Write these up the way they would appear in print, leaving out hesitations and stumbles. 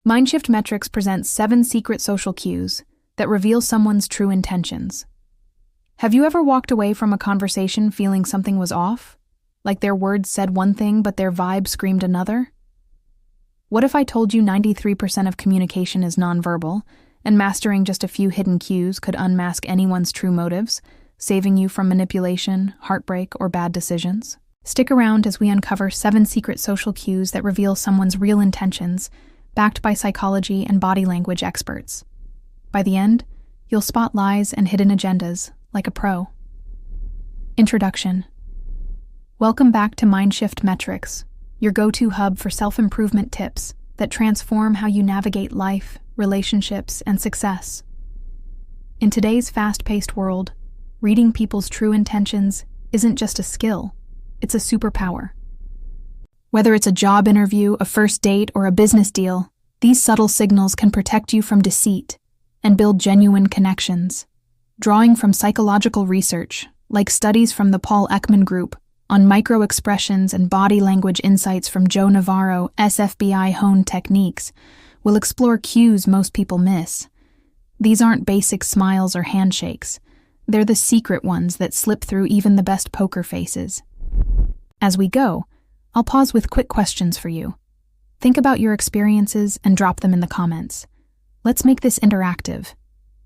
Mindshift Metrics presents 7 secret social cues that reveal someone's true intentions. Have you ever walked away from a conversation feeling something was off? Like their words said one thing but their vibe screamed another? What if I told you 93% of communication is nonverbal, and mastering just a few hidden cues could unmask anyone's true motives, saving you from manipulation, heartbreak, or bad decisions? Stick around as we uncover 7 secret social cues that reveal someone's real intentions, backed by psychology and body language experts. By the end, you'll spot lies and hidden agendas like a pro. Introduction. Welcome back to Mindshift Metrics, your go-to hub for self-improvement tips that transform how you navigate life, relationships, and success. In today's fast-paced world, reading people's true intentions isn't just a skill, it's a superpower. Whether it's a job interview, a first date, or a business deal, these subtle signals can protect you from deceit and build genuine connections. Drawing from psychological research, like studies from the Ekman group on micro-expressions and body language insights from Navarro, SFBI-honed techniques, will explore cues most people miss. These aren't basic smiles or handshakes. They're the secret ones that slip through even the best poker faces. As we go, I'll pause with quick questions for you. Think about your experiences and drop them in the comments. Let's make this interactive.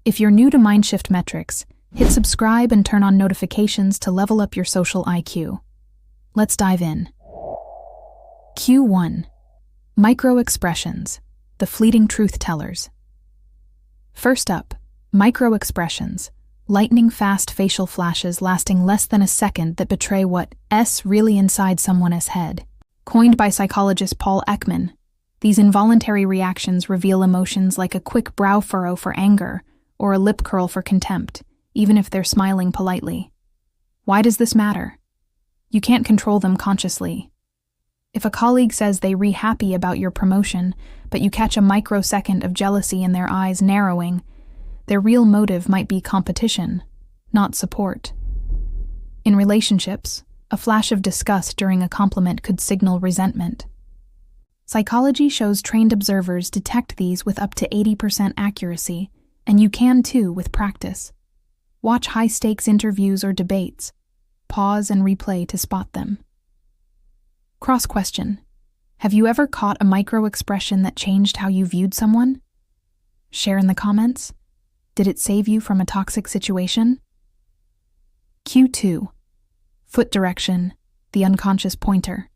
If you're new to Mindshift Metrics, hit subscribe and turn on notifications to level up your social IQ. Let's dive in. Cue 1. Micro-expressions, the fleeting truth tellers. First up, micro-expressions, lightning-fast facial flashes lasting less than a second that betray what's really inside someone's head. Coined by psychologist Ekman, these involuntary reactions reveal emotions like a quick brow furrow for anger or a lip curl for contempt, even if they're smiling politely. Why does this matter? You can't control them consciously. If a colleague says they're happy about your promotion, but you catch a microsecond of jealousy in their eyes narrowing, their real motive might be competition, not support. In relationships, a flash of disgust during a compliment could signal resentment. Psychology shows trained observers detect these with up to 80% accuracy, and you can too with practice. Watch high-stakes interviews or debates. Pause and replay to spot them. Cross-question. Have you ever caught a micro-expression that changed how you viewed someone? Share in the comments. Did it save you from a toxic situation? Cue 2. Foot direction, the unconscious pointer.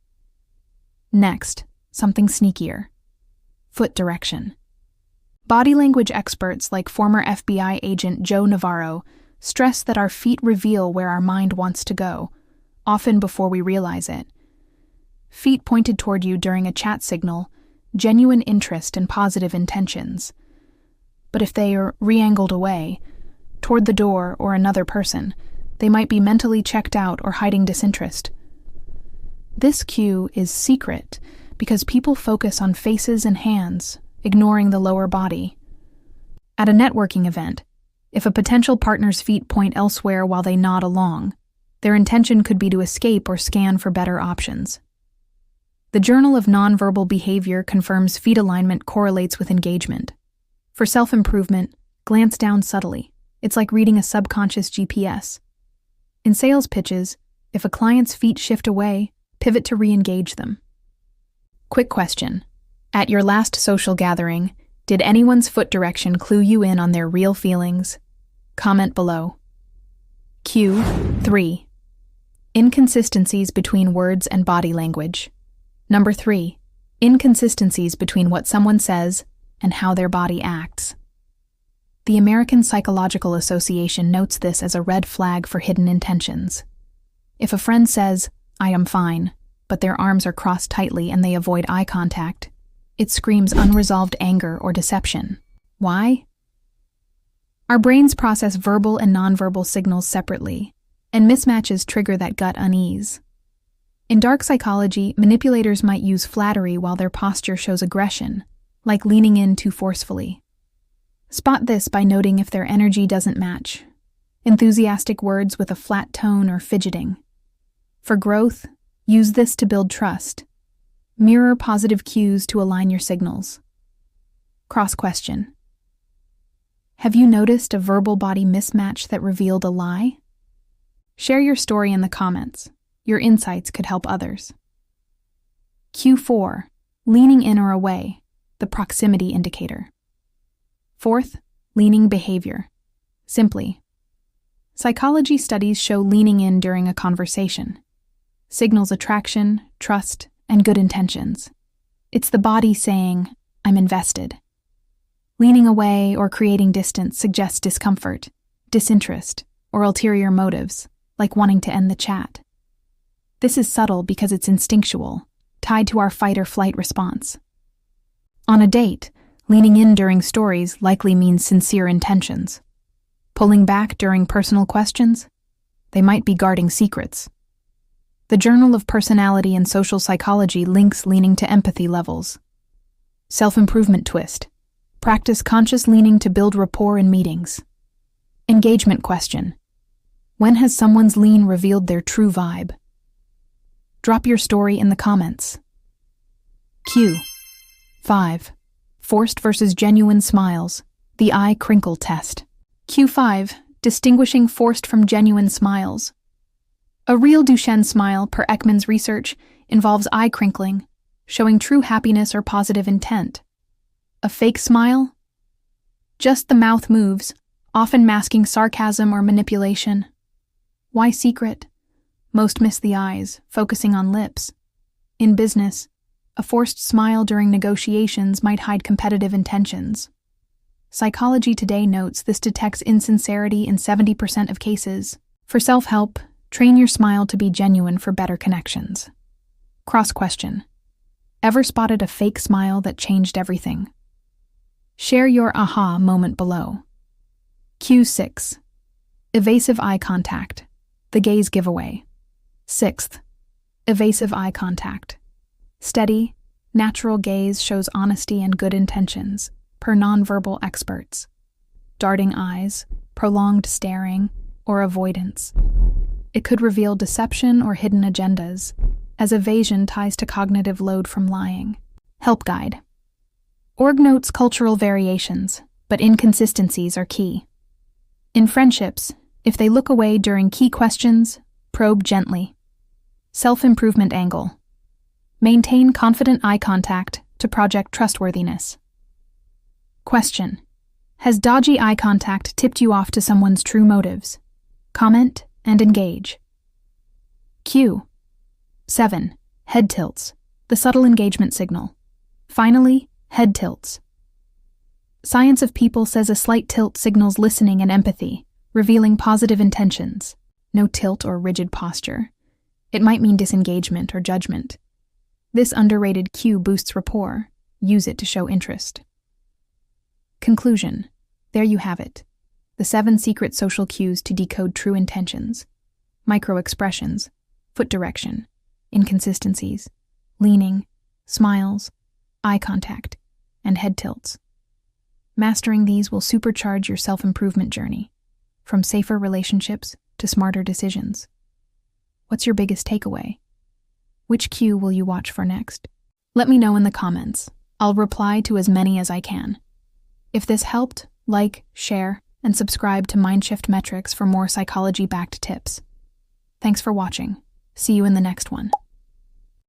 Next, something sneakier. Foot direction. Body language experts like former FBI agent Navarro stress that our feet reveal where our mind wants to go, often before we realize it. Feet pointed toward you during a chat signal, genuine interest and positive intentions. But if they are re-angled away, toward the door or another person, they might be mentally checked out or hiding disinterest. This cue is secret because people focus on faces and hands, ignoring the lower body. At a networking event, if a potential partner's feet point elsewhere while they nod along, their intention could be to escape or scan for better options. The Journal of Nonverbal Behavior confirms feet alignment correlates with engagement. For self-improvement, glance down subtly. It's like reading a subconscious GPS. In sales pitches, if a client's feet shift away, pivot to re-engage them. Quick question. At your last social gathering, did anyone's foot direction clue you in on their real feelings? Comment below. Cue 3. Inconsistencies between words and body language. Number 3. Inconsistencies between what someone says and how their body acts. The American Psychological Association notes this as a red flag for hidden intentions. If a friend says, "I am fine," but their arms are crossed tightly and they avoid eye contact, it screams unresolved anger or deception. Why? Our brains process verbal and nonverbal signals separately, and mismatches trigger that gut unease. In dark psychology, manipulators might use flattery while their posture shows aggression, like leaning in too forcefully. Spot this by noting if their energy doesn't match. Enthusiastic words with a flat tone or fidgeting. For growth, use this to build trust. Mirror positive cues to align your signals. Cross-question. Have you noticed a verbal body mismatch that revealed a lie? Share your story in the comments. Your insights could help others. Q4. Leaning in or away, the proximity indicator. Fourth, leaning behavior. Simply, psychology studies show leaning in during a conversation signals attraction, trust, and good intentions. It's the body saying, "I'm invested." Leaning away or creating distance suggests discomfort, disinterest, or ulterior motives, like wanting to end the chat. This is subtle because it's instinctual, tied to our fight or flight response. On a date, leaning in during stories likely means sincere intentions. Pulling back during personal questions? They might be guarding secrets. The Journal of Personality and Social Psychology links leaning to empathy levels. Self-improvement twist. Practice conscious leaning to build rapport in meetings. Engagement question. When has someone's lean revealed their true vibe? Drop your story in the comments. Q5. Forced versus genuine smiles. The eye crinkle test. Q5. Distinguishing forced from genuine smiles. A real Duchenne smile, per Ekman's research, involves eye crinkling, showing true happiness or positive intent. A fake smile? Just the mouth moves, often masking sarcasm or manipulation. Why secret? Most miss the eyes, focusing on lips. In business, a forced smile during negotiations might hide competitive intentions. Psychology Today notes this detects insincerity in 70% of cases. For self-help, train your smile to be genuine for better connections. Cross-question. Ever spotted a fake smile that changed everything? Share your aha moment below. Q6. Evasive eye contact. The gaze giveaway. Sixth, evasive eye contact. Steady, natural gaze shows honesty and good intentions, per nonverbal experts. Darting eyes, prolonged staring, or avoidance. It could reveal deception or hidden agendas, as evasion ties to cognitive load from lying. Help guide. Org notes cultural variations, but inconsistencies are key. In friendships, if they look away during key questions, probe gently. Self-improvement angle. Maintain confident eye contact to project trustworthiness. Question. Has dodgy eye contact tipped you off to someone's true motives? Comment and engage. Q7. Head tilts. The subtle engagement signal. Finally, head tilts. Science of People says a slight tilt signals listening and empathy, revealing positive intentions. No tilt or rigid posture. It might mean disengagement or judgment. This underrated cue boosts rapport. Use it to show interest. Conclusion. There you have it. The 7 secret social cues to decode true intentions. Micro-expressions, foot direction, inconsistencies, leaning, smiles, eye contact, and head tilts. Mastering these will supercharge your self-improvement journey, from safer relationships to smarter decisions. What's your biggest takeaway? Which cue will you watch for next? Let me know in the comments. I'll reply to as many as I can. If this helped, like, share, and subscribe to Mindshift Metrics for more psychology-backed tips. Thanks for watching. See you in the next one.